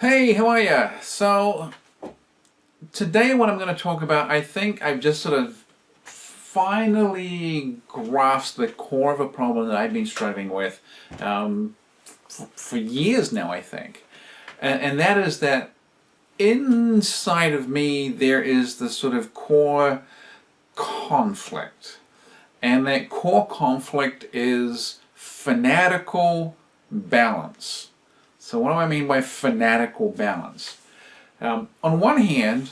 Hey, how are ya? So, today what I'm going to talk about, I think I've just sort of finally grasped the core of a problem that I've been struggling with for years now, I think. And that is that inside of me there is this sort of core conflict. And that core conflict is fanatical balance. So what do I mean by fanatical balance? On one hand,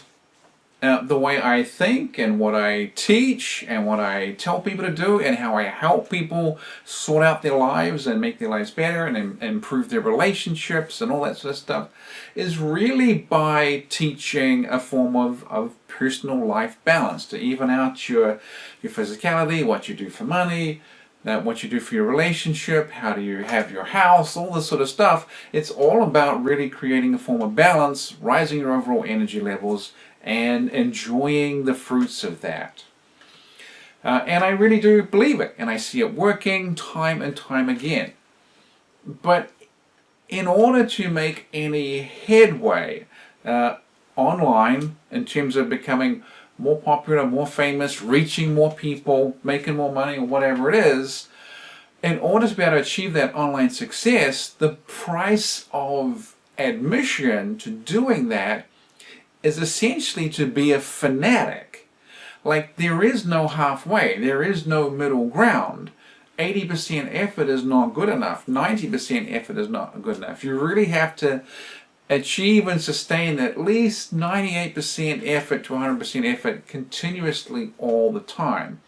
the way I think and what I teach and what I tell people to do and how I help people sort out their lives and make their lives better and improve their relationships and all that sort of stuff is really by teaching a form of personal life balance to even out your physicality, what you do for money, what you do for your relationship, how do you have your house, all this sort of stuff. It's all about really creating a form of balance, rising your overall energy levels, and enjoying the fruits of that. And I really do believe it, and I see it working time and time again. But in order to make any headway online in terms of becoming more popular, more famous, reaching more people, making more money, or whatever it is, in order to be able to achieve that online success, the price of admission to doing that is essentially to be a fanatic. Like, there is no halfway, there is no middle ground. 80% effort is not good enough, 90% effort is not good enough. You really have to achieve and sustain at least 98% effort to 100% effort continuously all the time.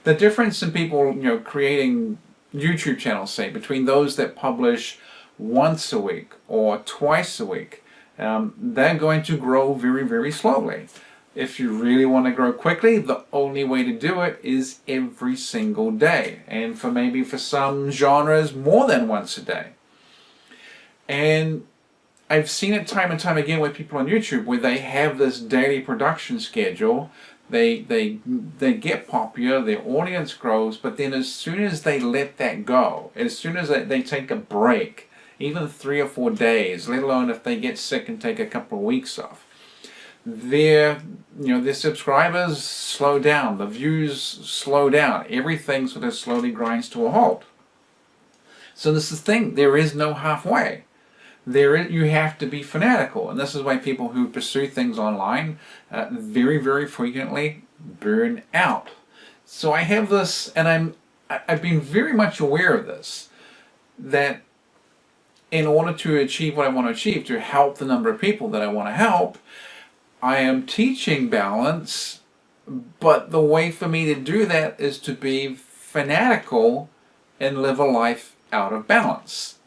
The difference in people, creating YouTube channels, say, between those that publish once a week or twice a week, they're going to grow very, very slowly. If you really want to grow quickly, the only way to do it is every single day, and for some genres, more than once a day. And I've seen it time and time again with people on YouTube where they have this daily production schedule. They get popular, their audience grows, but then as soon as they let that go, as soon as they take a break, even 3 or 4 days, let alone if they get sick and take a couple of weeks off, their subscribers slow down, the views slow down, everything sort of slowly grinds to a halt. So this is the thing, there is no halfway. You have to be fanatical, and this is why people who pursue things online very, very frequently burn out. So I have this, and I've been very much aware of this, that in order to achieve what I want to achieve, to help the number of people that I want to help, I am teaching balance, but the way for me to do that is to be fanatical and live a life out of balance.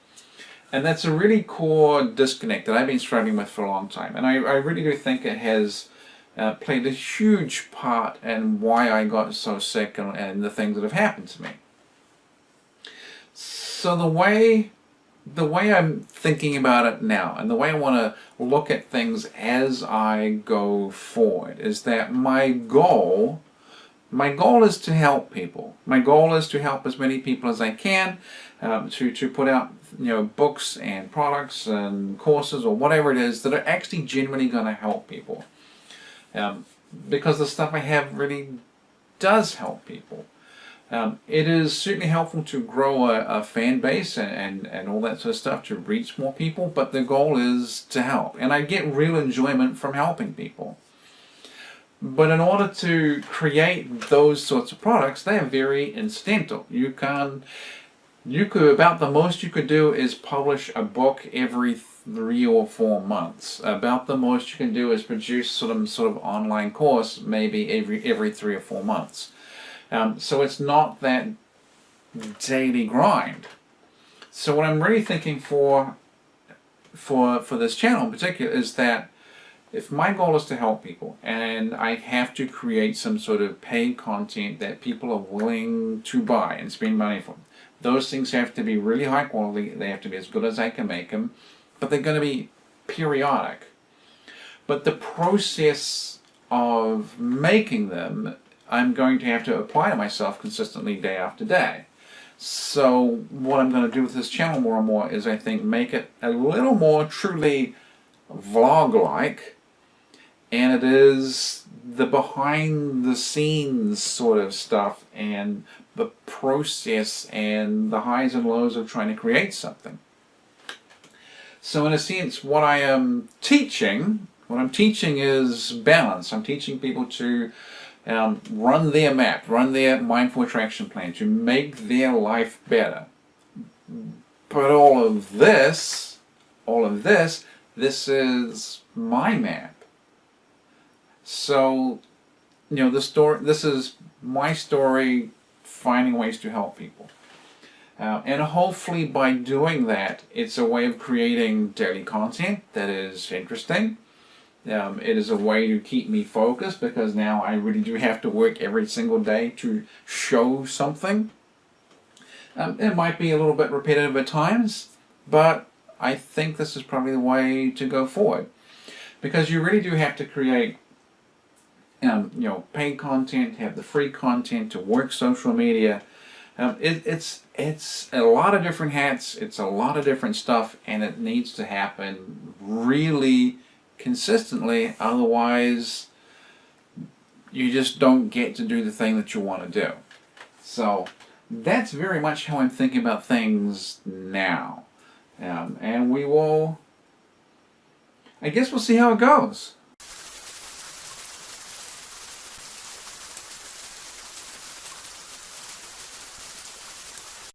And that's a really core disconnect that I've been struggling with for a long time. And I really do think it has played a huge part in why I got so sick and the things that have happened to me. So the way I'm thinking about it now, and the way I want to look at things as I go forward, is that my goal is to help people. My goal is to help as many people as I can, to put out books and products and courses or whatever it is that are actually genuinely going to help people. Because the stuff I have really does help people. It is certainly helpful to grow a fan base and all that sort of stuff to reach more people, but the goal is to help. And I get real enjoyment from helping people. But in order to create those sorts of products, they are very incidental. About the most you could do is publish a book every 3 or 4 months. About the most you can do is produce sort of online course maybe every 3 or 4 months. So it's not that daily grind. So what I'm really thinking for this channel in particular is that if my goal is to help people and I have to create some sort of paid content that people are willing to buy and spend money for, those things have to be really high quality, they have to be as good as I can make them, but they're going to be periodic. But the process of making them, I'm going to have to apply to myself consistently day after day. So what I'm going to do with this channel more and more is, I think, make it a little more truly vlog-like, and it is the behind-the-scenes sort of stuff and the process and the highs and lows of trying to create something. So in a sense, what I'm teaching is balance. I'm teaching people to run their map, run their mindful attraction plan, to make their life better. But all of this, this is my map. So, this is my story, finding ways to help people. And hopefully by doing that, it's a way of creating daily content that is interesting. It is a way to keep me focused, because now I really do have to work every single day to show something. It might be a little bit repetitive at times, but I think this is probably the way to go forward, because you really do have to create paid content, have the free content, to work social media. It's a lot of different hats, it's a lot of different stuff, and it needs to happen really consistently, otherwise you just don't get to do the thing that you want to do. So that's very much how I'm thinking about things now. And I guess we'll see how it goes.